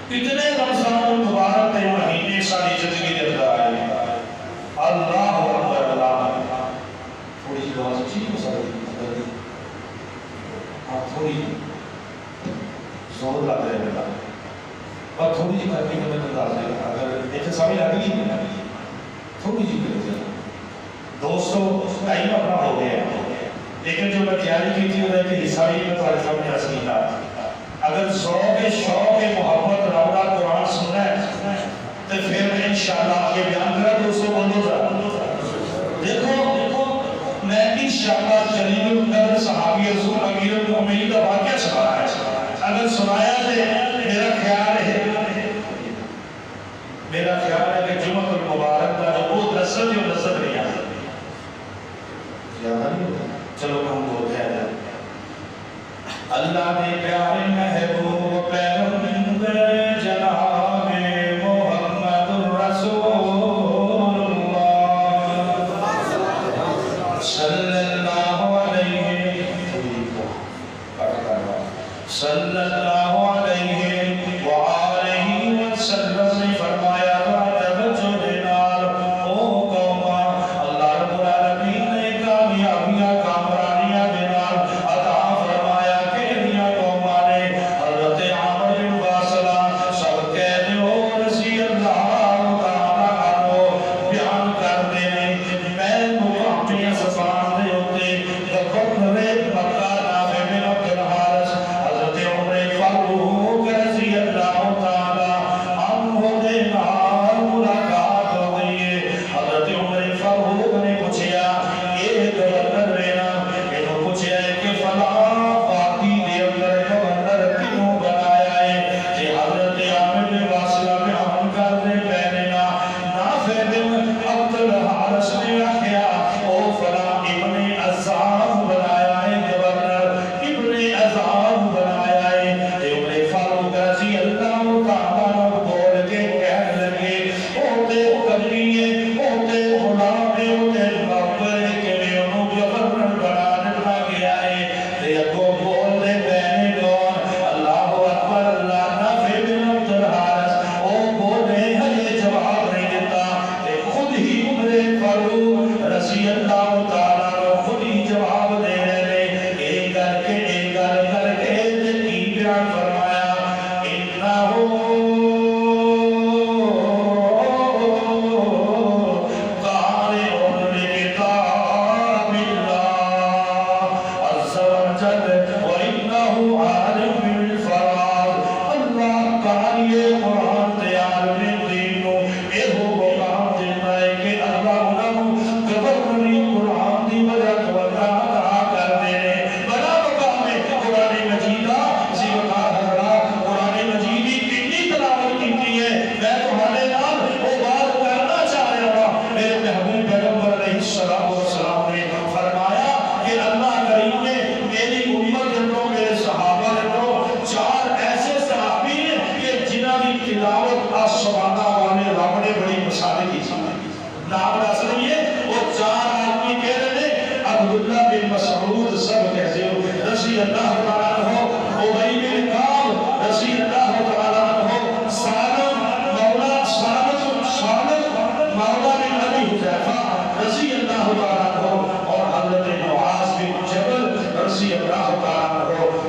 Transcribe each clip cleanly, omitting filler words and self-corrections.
اتنے رمضان المبارک کے مہینے ساری زندگی کے اندر آئے. اللہ اکبر اللہ. تھوڑی سی آواز ٹھیک ہو سکتی ہے؟ آپ تھوڑی زور لگ رہے ہیں اور تھوڑی سی کر کے میں بتا دیں. اگر ایک سمجھ لگ گئی تھوڑی سی کر دیں. دوستو ٹائم اپنا ہو گیا لیکن جو میں تیاری کی تھی وہ کہ حصہ بھی میں تمہارے سامنے عرض کی تھا. اگر ذوق شوق محبت رونا قرآن سننا ہے تو پھر انشاءاللہ آگے بیان کرا. دوستو بولو ذرا دیکھو میں انشاءاللہ جلیل القدر صحابی رسول امیر المؤمنین کا واقعہ سنا ہے. اگر سنایا تو میرا خیال ہے کہ جمعہ المبارک کا جو وہ لذت جو لذت نہیں آتا زیادہ نہیں ہوتا. چلو ہم بولتے ہیں اللہ نے پیارے محبوب پیغمبر جناب محمد رسول اللہ صلی اللہ علیہ وآلہ وسلم نے فرمایا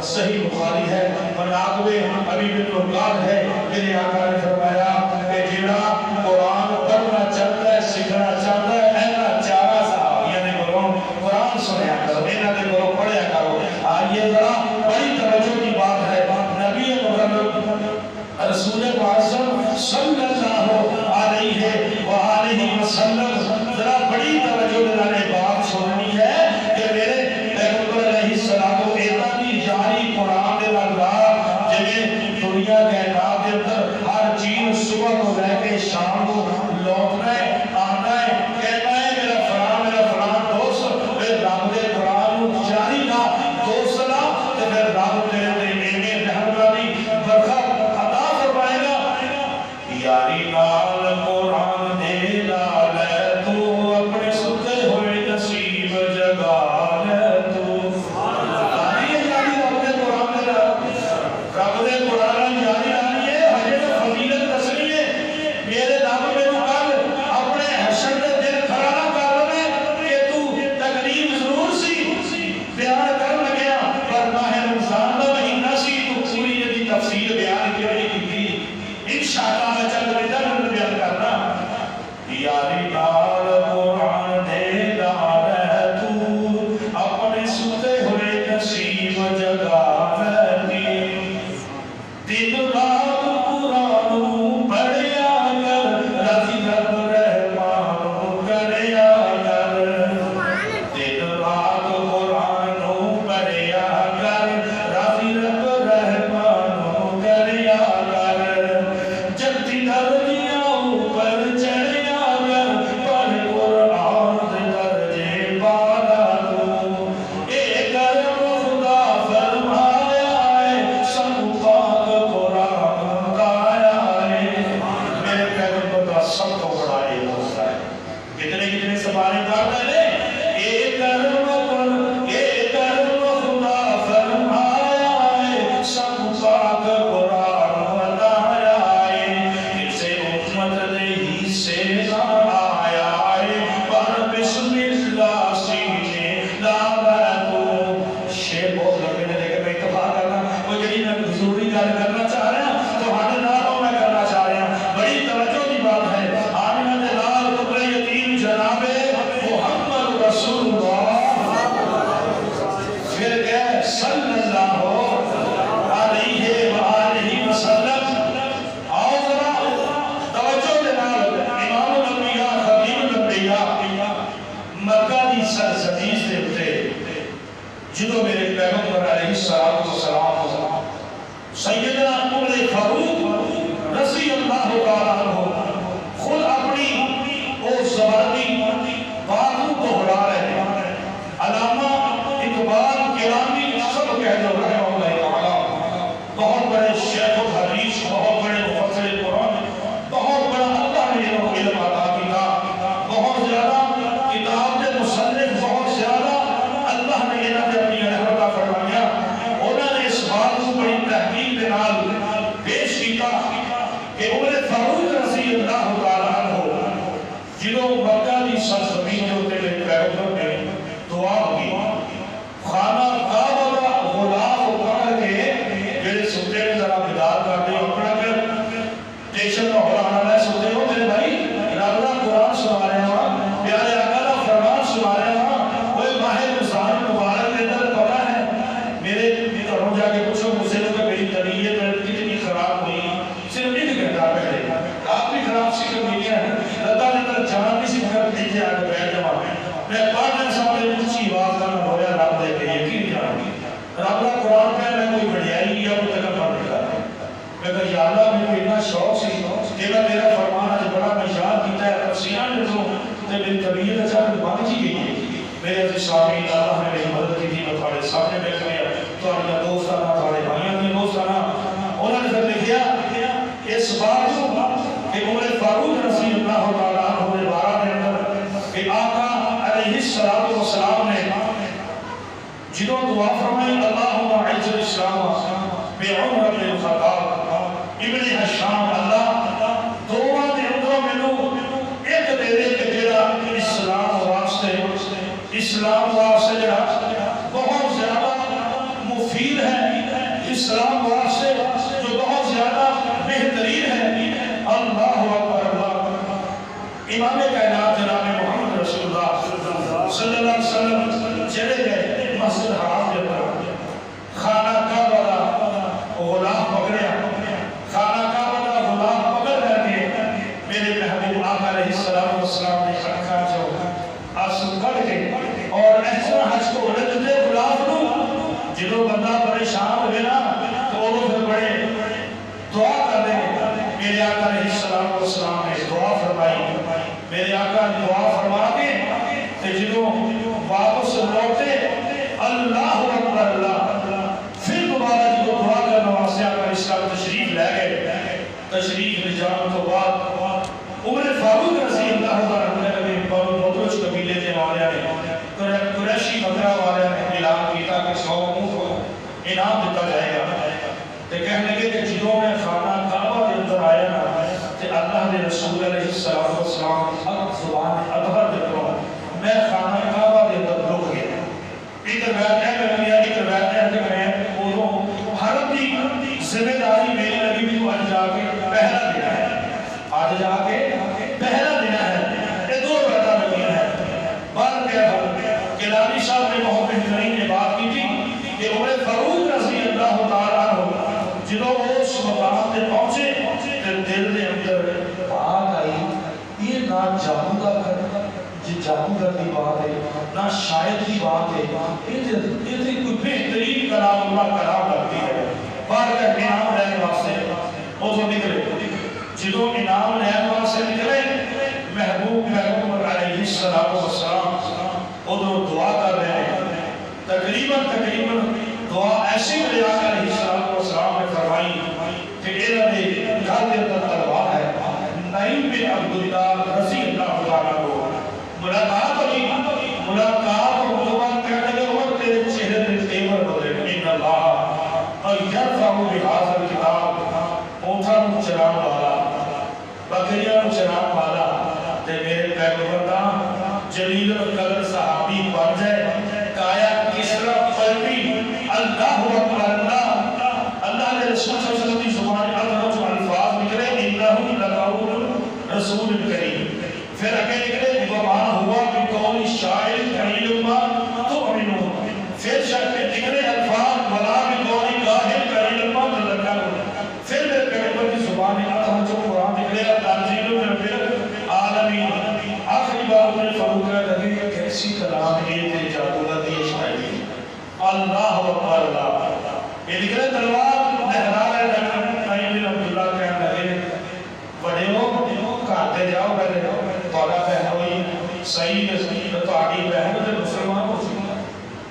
صحیح بخاری ہے مناقب ابی بن رکاب ہے. میرے آقا نے فرمایا کہ جڑا قرآن پڑھنا چاہتا ہے سیکھنا چاہتا ہے اینا چارہ صحابیہ نے بولو قرآن سنیا کرو اینا نے بولو پڑھیا کرو. آئیے ذرا بڑی توجہ کی بات ہے. نبی مکرم رسول معظم صلی اللہ علیہ وآلہ وسلم ذرا بڑی توجہ دینے بات سننی ہے کہ میرے پیغمبر علیہ السلام کو اینا بھی جاری قرآن دے لگا جنہیں دنیا کائنات کے اندر ہر چیز صبح کو لے کے شام کو لوٹنا ہے آنا ہے کہنا ہے میرا فلان دوست میرے رب دے قرآن کو جاری نہ دوست نہ تو پھر رب تیرے دے اینے رحمانی برکت عطا فرمائے گا. یاری نال قرآن دے لالے تو اپنے ستے ہوئے نصیب جگا لے تو رب دے قرآن جاری آنی ہے ہجے کہ عمر فاروق رضی اللہ تعالیٰ عنہ جنہوں مکہ کی سرزمین کے اوپر میرے پیغمبر نے دعا کی خانہ کعبہ کا غلاف پکڑ کے میرے ستے نے ذرا بیدار کر دے اپنا کر ٹیشن کا ہورانا ہے ستے ہو میرے بھائی رب کا قرآن سنا رہے ہیں پیارے آقا کا فرمان سنا رہے ہیں وہ ماہ رمضان مبارک کے اندر پڑا ہے میرے گھروں جا کے پوچھو مجھ سے کہ میری طبیعت کتنی خراب ہوئی صرف ایک گھنٹہ پہلے آپ بھی خراب سی کر نہیں ہے اللہ نے اندر جان بھی سی کر دیجیے آگے بیٹھ جاؤ میں پڑھنے سامنے اونچی آواز کا ہویا رب دے کے یقین جانوں رب کا قرآن پہ میں کوئی بڑھائی یا کوئی تکبر نہیں کر رہا میں کہا یا اللہ میں اتنا شوق سی کہ میں تیرا فرمان آج بڑا میں یاد کیتا ہے تفسیران جو تے میری طبیعت اچھا بن جی گئی ہے میرے عزیز سامعین اللہ نے میری مدد کی تھی میں تھوڑے سامنے بیٹھ گیا تھوڑے دوستانہ تھوڑے بھائیوں کے دوستانہ انہوں نے پھر لکھیا اس بات کو کہ عمر فاروق رضی اللہ تعالیٰ عنہ نے بارہ کے اندر کہ آقا علیہ السلام نے جنہوں دعا فرمائی اللہم اعز الاسلام بعمر بن الخطاب ابن حشام اللہ دعا دے اندروں میں لو ایک دے دے کہ جڑا اسلام واسطے جڑا بہت زیادہ مفید ہے اسلام واسطے جو بہت زیادہ بہترین ہے اللہ اکبر اللہ امام کائنات جناب محمد رسول اللہ صلی اللہ علیہ وسلم چلے گئے مسجد حرام کے اندر خانہ کعبہ کا غلاف پکڑیا خانہ کعبہ کا غلاف پکڑ کر کے میرے محبوب آقا علیہ السلام نے رکھا جو آنسو کر کے اور ایسا حج کو رد دے غلاف نو جنہوں بندہ پریشان ہوئے نا تو وہ پھر بڑے دعا کر دیں میرے آقا علیہ السلام نے دعا فرمائی میرے آقا نے دعا فرما کے کہ جنہوں واپس لوٹے اللہ اکبر اللہ پھر دوبارہ جو دعا کرنا واسطے آقا اسلام تشریف لے گئے تشریف لے جان تو بعد عمر فاروق رضی اللہ تعالیٰ نے مدرج قبیلے کے والے نے قریشی مدرہ والے نے اعلان کیا کہ 100 اونٹ کو انعام دیتا جائے گا تے کہنے لگے کہ جنہوں نے خانہ کعبہ کے اندر آیا نا تے اللہ کے رسول علیہ السلام زبان اظہر دیتا ہوں میں خانہ کعبہ کے اندر رک گیا ایک روایت ہے میں کیا ایک روایت ہے کہ میں اونوں حرم کی ذمہ داری میری لگی بھی تو آج جا کے پہلا دینا ہے آج جا کے پہلا دینا ہے یہ دو روایتاں لگی ہیں بات کیا ہے کلانی صاحب نے بہت بہترین نے بات کی تھی کہ عمر فاروق رضی اللہ تعالیٰ عنہ جنہوں اس مقام تے پہنچے تے دل دے اندر بات آئی یہ نہ جادوگر جادوگر کی بات ہے نہ شاعر کی بات ہے یہ کوئی بہترین کلام اللہ کلام لگتی ہے بار کا انعام لینے واسطے وہ تو نکلے جنہوں انعام لینے واسطے نکلے محبوب علیہ السلام ادھر دعا کر رہے ہیں تقریباً دعا ایسی میرے آقا علیہ السلام نے فرمائی کہ انہوں نے گھر کے اندر تلوار ہے نعیم بن عبداللہ رضی اللہ تعالیٰ کو ملاقات ہوئی ملاقات اور دعا کرنے کے وقت تیرے چہرے پہ تیور بدلے ان اللہ اور یرفع بہذا الکتاب اونٹا نو چران والا بکریاں نو چران والا تے میرے پیغمبر دا جلیل القدر صحابی بن جائے کایا کسرا قلبی اللہ اکبر اللہ نے رسول صلی اللہ علیہ وسلم کی زبان اطرف الفاظ نکلے انہو لقول رسول کریم پھر اگے نکلے وما ہوا بقول شاعر قلیل ما تؤمنون پھر نکلے الفاظ ولا بقول کاہن قلیل ما تذکرون پھر میرے پیغمبر کی زبان اطرف جو قرآن نکلے تنزیل من رب العالمین آخری بار میں فاروق لگے کہ کیسی کلام ہے یہ جادوگر دی شاعری اللہ اکبر اللہ یہ نکلے تلوار لہرا رہے نعیم بن عبداللہ کہنے لگے بڑے ہو کہتے جاؤ پہلے توڑا بہن ہوئی صحیح توڑی بہن تے مسلمان ہو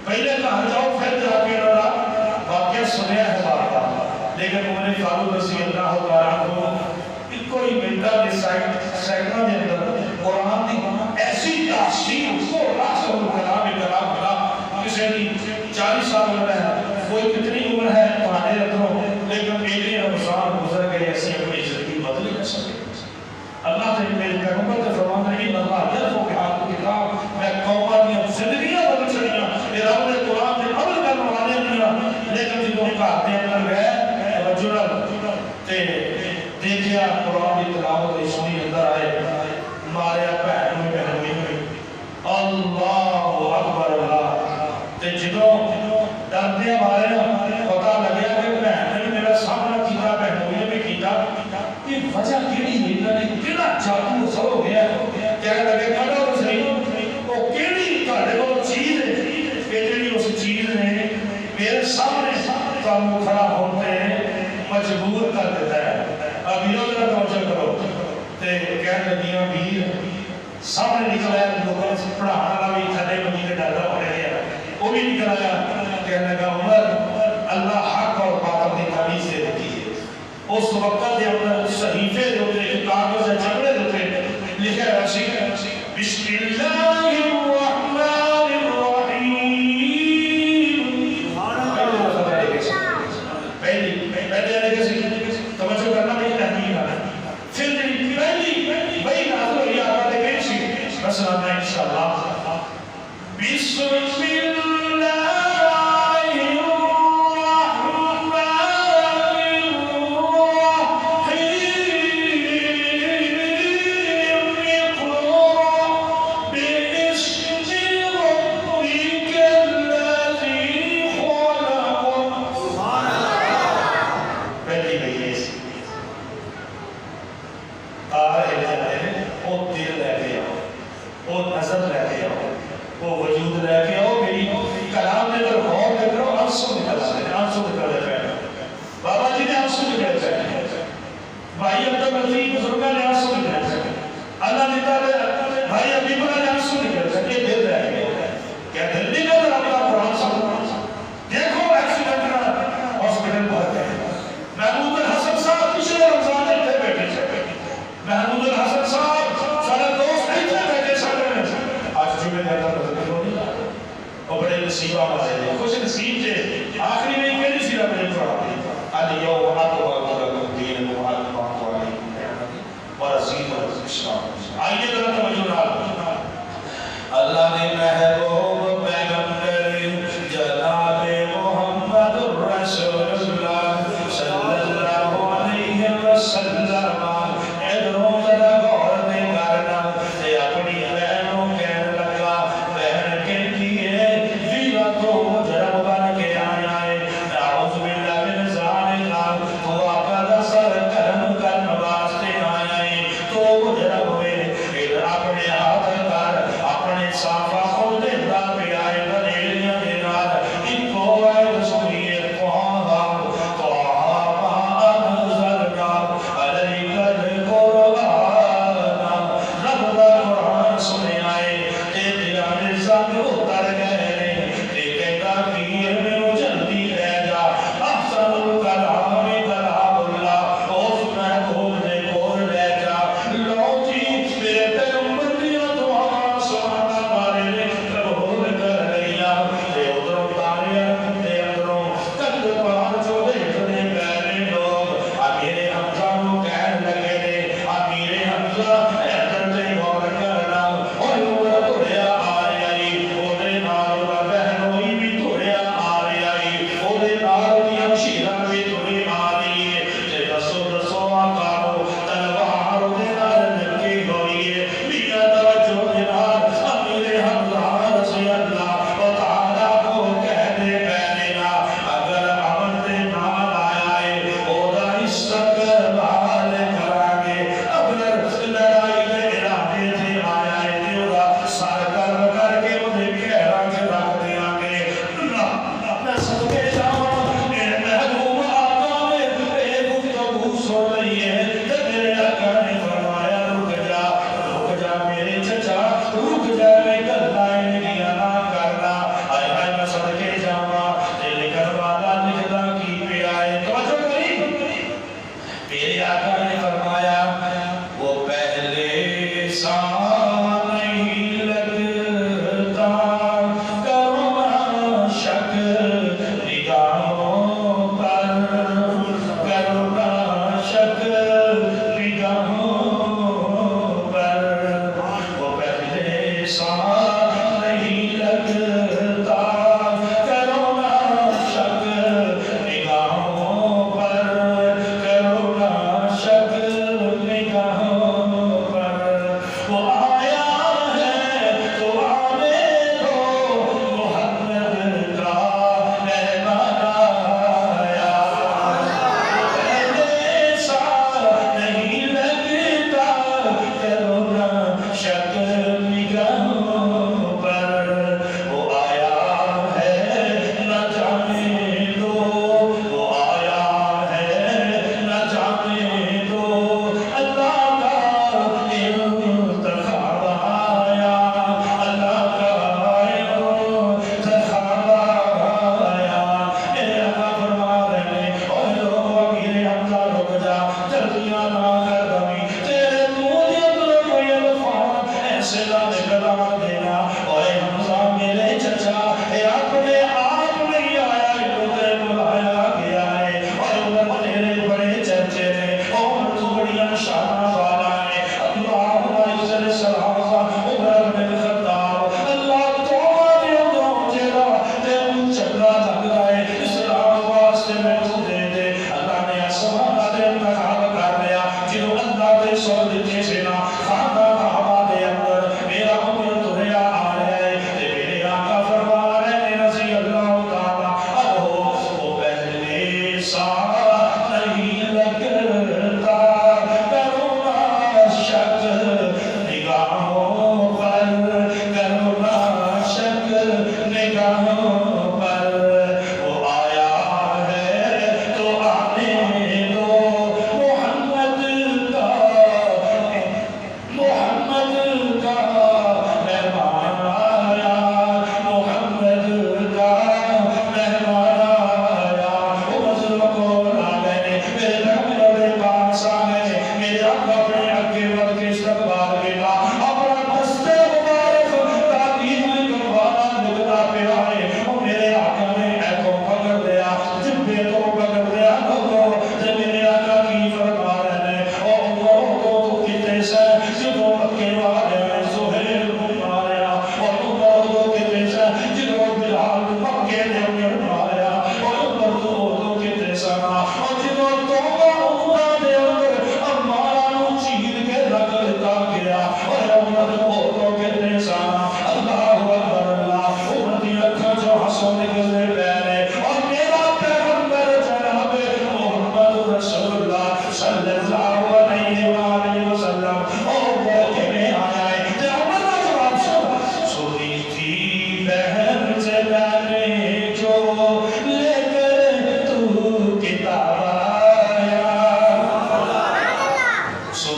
پہلے کہا جاؤ پھر جا کے لڑا واقعہ سنیا ہے بات لیکن عمر فاروق رضی اللہ تعالیٰ عنہ کوئی منٹا کے سیکنڈ کے اندر قرآن کی ایسی تحصیل کو راسل کلام اللہ کسی کی 40 سال عمر ہے کوئی کتنی عمر ہے پرانے رکھوں لیکن ایک رمضان گزر گئے ایسی اپنی زندگی بدل پیغمبر تے فرماتا ہے ان اللہ یرفع بہذا الکتاب میں قوماں دی زندگیاں بدل چھڑیاں اے رب نے قرآن تے عمل کرن والے دیاں لیکن جدوں گھر دے اندر گئے توجہ نال تے دیکھیا قرآن دی تلاوت سنی اندر آئے ماریا بہن میں بہن ہوئی اللہ اکبر اللہ تے جدوں ڈردے مارے پتہ لگیا کہ بہن نے میرا سامنا کیتا بہن ہوئی نے بھی کیتا یہ وجہ کیڑی ہے انہاں نے کیڑا جادو اثر ہو گیا کہنے لگے کڈو تو صحیح وہ کیڑی تہاڈے کول چیز ہے کہ جڑی اس چیز نے میرے سامنے تانوں کھڑا ہونے مجبور کر دیتا ہے اب یہ ذرا توجہ کرو تے کہنے لگیاں ویر سامنے نکل آیا لوگوں سے پڑھانے والا بھی تھلے بنی کے ڈردا ہو رہا وہ بھی نکل آیا کہنے لگا عمر اللہ حق اور باطل کی تمیز دے دیتی ہے اس وقت دے اندر صحیفے دے اوپر ایک کاغذ چپڑے دے اوپر لکھا ہے سی بسم اللہ الرحمن الرحیم پہلے لکھے سی توجہ کرنا بھی تحقیق ہے پھر پہلی بھائی نازل ہوئی آقا دے گئی سی بس آنا انشاءاللہ بسم اللہ اپنے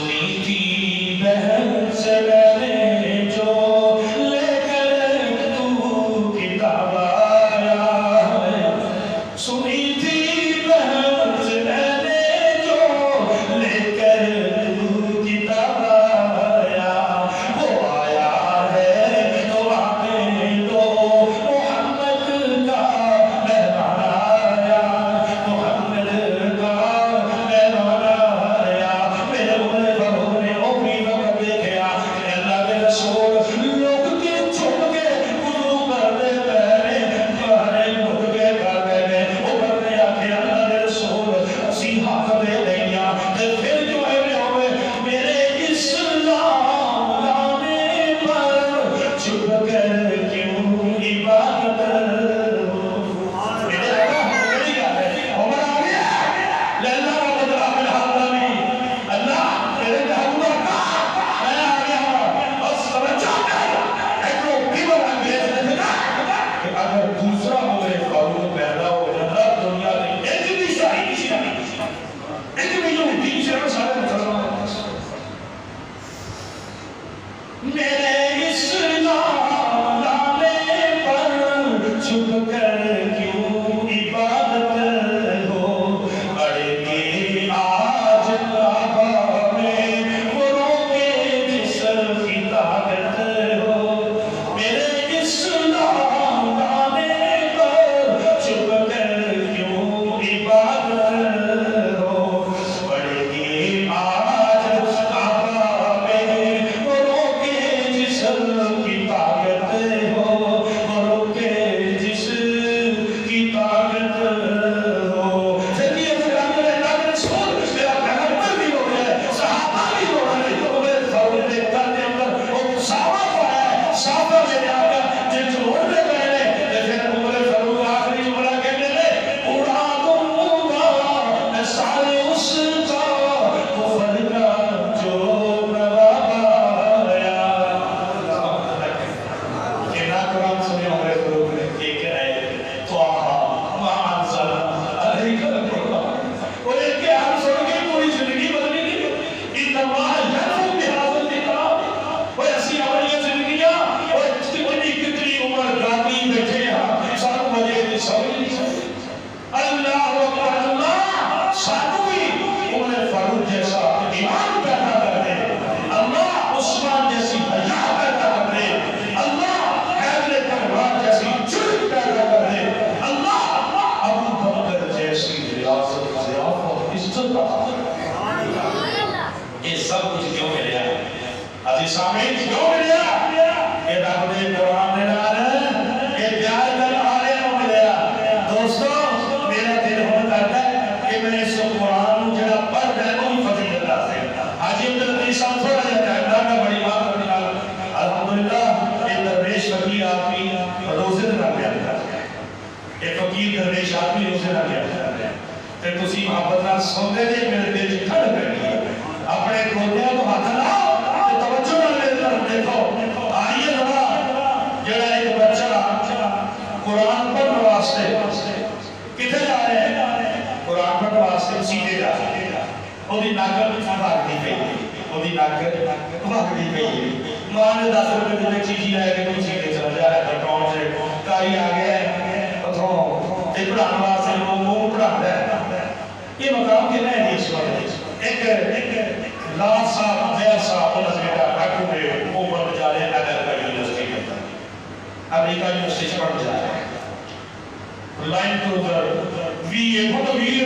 سنی تھی بہن سے میں نے جو لے کر تو کتاب آیا ہے، سنی تھی بہن سے میں نے جو لے کر تو کتاب آیا، وہ آیا ہے تو آنے دو محمد کا مہمان آیا، محمد کا مہمان آیا۔ میرے بڑے بہو نے اوپری وقت دیکھا کہ اللہ کے رسول لوگ کے چھپ کے وضو کرنے پہنے باہر مڑ کے کر رہے اوپر نے آکے اللہ کے رسول سیدھا کر دے دیا تے پھر جو ہے ہوئے میرے اسلام لانے پر چھپ کر کیوں عبادت میرے آقا میری یاد ہے عمر آ گیا لیلا رب العالمین اللہ میرے محبوب کا میں آ گیا بس توجہ ایک لوگ بیور انگریز نے کہا کہ اگر دوسرا عمر فاروق پیدا ہو جاتا دنیا میں ایک بھی شاہی کسی نہ ایک بھی جو دین سے سارے مسلمان میرے اسلام لانے پر چھپ کر کیوں عبادت ہو بڑے کے آج آبا میں غروں کے جسم کی طاقت ہو میرے اسلام لانے پر چھپ کر کیوں عبادت ہو بڑے کے آج آبا میں غروں کے جسم کی طاقت ہو غروں کے جسم کی طاقت ہو سیدی اکرام اللہ کے رسول میرا پیغمبر بھی ہو رہا ہے صحابہ بھی ہو رہے ہیں تو میرے فاروق کے گھر کے اندر وہ صحابہ پایا ہے صحابہ میرے آقا جن جو اڑ میں گئے ہیں پھر عمر فاروق آخری جملہ کہنے لے اڑا دوں گا میں سارے اس کا کفر کا جو نواب آیا کہ نا قرآن سنے عمر فاروق نے ایک ہے توہا ما انزل علیک القرآن اور ایک کے ہم سن کے پوری زندگی بدلی نہیں انما یعلم بهذا الكتاب وہ ایسی عملیہ زندگیاں اور کتنی عمر گامی بیٹھے ہیں سانو مجھے بھی سمجھ نہیں سکتے اللہ اکبر اللہ سانو بھی عمر فاروق جیسا ایمان پیدا کر دے اللہ عثمان جیسی حیا پیدا کر دے اللہ حیدر کربار جیسی جرت پیدا کر دے اللہ ابو بکر جیسی ریاست ضیافت عزت عطا کر دے۔ یہ سب کچھ کیوں ملیا عزیز سامعین کیوں ملیا یہ رب نے قرآن نے لانا یہ پیار کر آنے کو ملیا دوستو میرا دل ہونا کرتا ہے کہ میں اس قرآن جڑا پڑھ رہا ہے کوئی فضیلت آتے حاجی عبدالعزیز صاحب تھوڑا جاتا ہے اللہ کا بڑی بات کرنے والا الحمدللہ ایک درویش فقیر آدمی روزے نہ بیان کرتا ہے ایک فقیر درویش آدمی روزے نہ بیان کرتا ہے تے تسی محبت نال سنتے جے میرے دل چ ٹھنڈ پئی ہے اپنے گودیاں تو ہاتھ لاؤ تے توجہ نال میرے طرف دیکھو آئیے ذرا جڑا ایک بچہ قرآن پڑھنے واسطے کتنے جا رہے ہیں قرآن پڑھنے واسطے سیدھے جا رہے ہیں وہ دی ناکل بھاگنی پئی وہ دی ناکل بھاگنی پئی ماں نے 10 روپے کی چیز لے کے کوئی سیدھے چلا جا رہا ہے اکاؤنٹ سے کاری آ گیا ہے اتھوں تے پڑھانے واسطے وہ پڑھاتا ہے یہ مقام کے نہیں اس وقت ایک لال صاحب میر صاحب انہوں نے بیٹا ڈاکو میں وہ پڑھ جا رہے ہیں اگر کا یونیورسٹی میں امریکہ یونیورسٹی پڑھ جا رہے ہیں لائن تو ادھر وی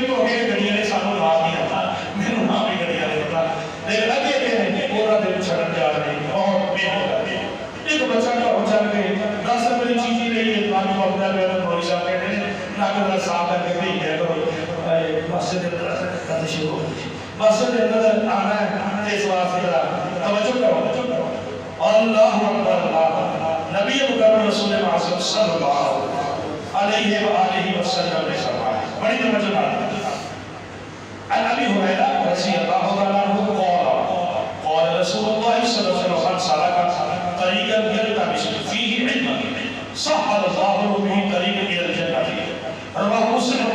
تو اگے گڑیاں نے سانو نام نہیں آتا میرے نام بھی گڑیاں نے پتا لیکن لگے کہ پورا دن چھڑن جا رہے ہیں اور محنت کرتے ہیں ایک بچہ کا ہو چل کے 10 روپے کی چیز ہی نہیں ہے پانی پڑھتا ہے میرے بھائی صاحب کہتے ہیں ناکل صاحب کر کے نہیں ہے تو مسجد اندر شروع مسجد اندر آنا ہے اس واسطے توجہ کرو اللہ اکبر اللہ نبی مکرم رسول معظم صلی اللہ علیہ وآلہ وسلم نے فرمایا بڑی توجہ کرو عن ابي هريره رضي الله تعالى عنه قال رسول الله صلى الله عليه وسلم سلك طريقا يلتمس فيه علما سهل الله به طريقا الى الجنه رواه مسلم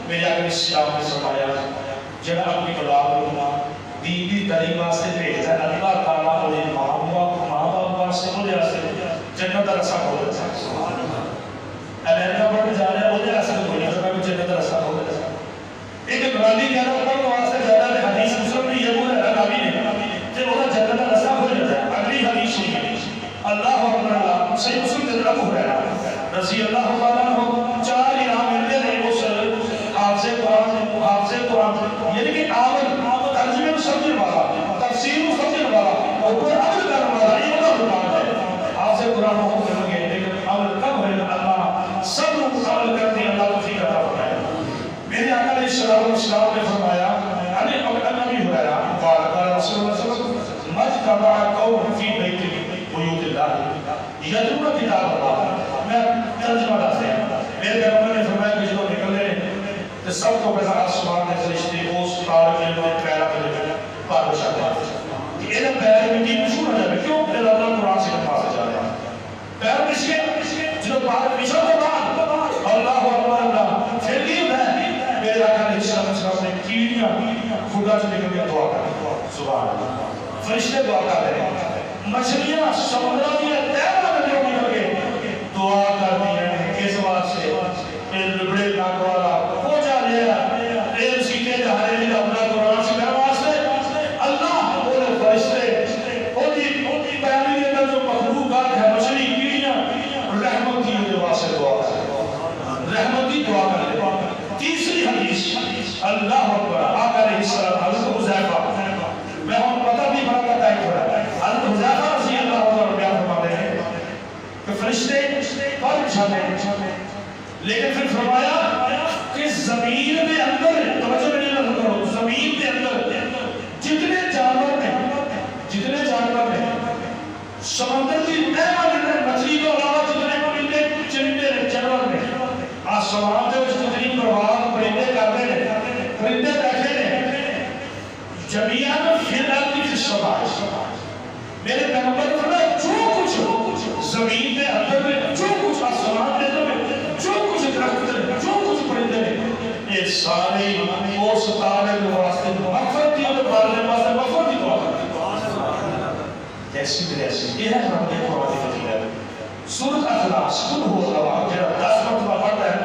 میرے آقا اسلام نے فرمایا جڑا اپنی اولاد کو دین دی تعلیم واسطے بھیجتا ہے اللہ تعالیٰ وہ ماں باپ واسطے وہ جنت کا رستہ کھول دیتا ہے. امریکہ پڑھنے جا رہے ہیں وہ راستے کوئی نہیں ہوتا کہ جنت کا رستہ کھول دیتا ہے. ایک نورانی کہہ رہا پڑھنے واسطے جاتا ہے حدیث مسلم میں یہ بولا راوی نے کہ وہ جنت کا رستہ کھول دیتا ہے. اگلی حدیث نہیں اللہ اکبر اللہ صحیح مسلم کے ابو ہریرہ رضی اللہ تعالیٰ عنہ 4 انعام ملتے ہیں اس حافظ قرآن یعنی کہ عامل ترجمے کو سمجھنے والا تفسیر کو سمجھنے والا اور کوئی عمل کرنے والا یہ بڑا قرآن ہے. حافظ قرآن کو کریں گے لیکن عمل کب ہے اللہ سب لوگ عمل کرتے ہیں اللہ توفیق عطا فرمائے. میرے آقا علیہ السلام نے فرمایا علی ابی ہریرہ قال رسول اللہ صلی اللہ علیہ وسلم مجتمع قوم فی بیت بیوت اللہ یتلون کتاب اللہ. میں ترجمہ ڈالتے ہیں. میرے پیغمبر نے فرمایا کہ جو نکلے تو سب کو پہلا آسمان کے فرشتے اس تار کے لیے پیرا کرے پار بچا دے کہ یہ پیر میں کی مشہور ہو جائے. کیوں کہ اللہ قرآن سے پاس جا رہا ہے پیر میں سے جو پار بچا کے بعد اللہ اکبر اللہ پھر یہ ہے میرے آقا علیہ السلام نے کیڑیاں خدا سے نکل کے دعا کر سبحان اللہ. فرشتے دعا کر رہے ہیں مچھلیاں سمندر میں تیرنا کرنے کی لگے دعا کرتی ہیں کس واسطے کہ لبڑے ناک والا ہو جا لیا ریل سیٹے جہارے جی اپنا قرآن سے کر واسطے اللہ بولے فرشتے ہوتی بیانی کے اندر جو مخلوقات ہے مچھلی کیڑیاں رحمت کی جو واسطے دعا کر رحمت کی دعا کر لے. تیسری حدیث اللہ اکبر آقا علیہ السلام حضرت حذیفہ میں ہم پتہ بھی بڑا کا ٹائم ہو رہا ہے. حضرت حذیفہ رضی اللہ عنہ بیان فرماتے ہیں کہ فرشتے پر بچھاتے ہیں لیکن پھر فرمایا کہ زمین میں اندر توجہ میں نہیں کرو زمین کے اندر جتنے جانور ہیں سمندر کی تہ والے مچھلی کے علاوہ جتنے پرندے چرندے جانور ہیں آسمان کے جتنی پرواز پرندے کرتے ہیں پرندے بیٹھے ہیں جمیعاً فی الارض فی السماء. میرے پیغمبر نے فرمایا جو کچھ زمین کے اندر میں جو کچھ آسمان کے اندر میں جو کچھ درخت ہے جو کچھ پرندے ہیں یہ سارے اس تعالی کے واسطے مغفرت کی اور بارے واسطے مغفرت کی دعا کرتے ہیں. جیسی یہ ہے ہم نے قرآن کی فضیلت. سورۃ اخلاص قل هو اللہ جب 10 مرتبہ پڑھتا ہے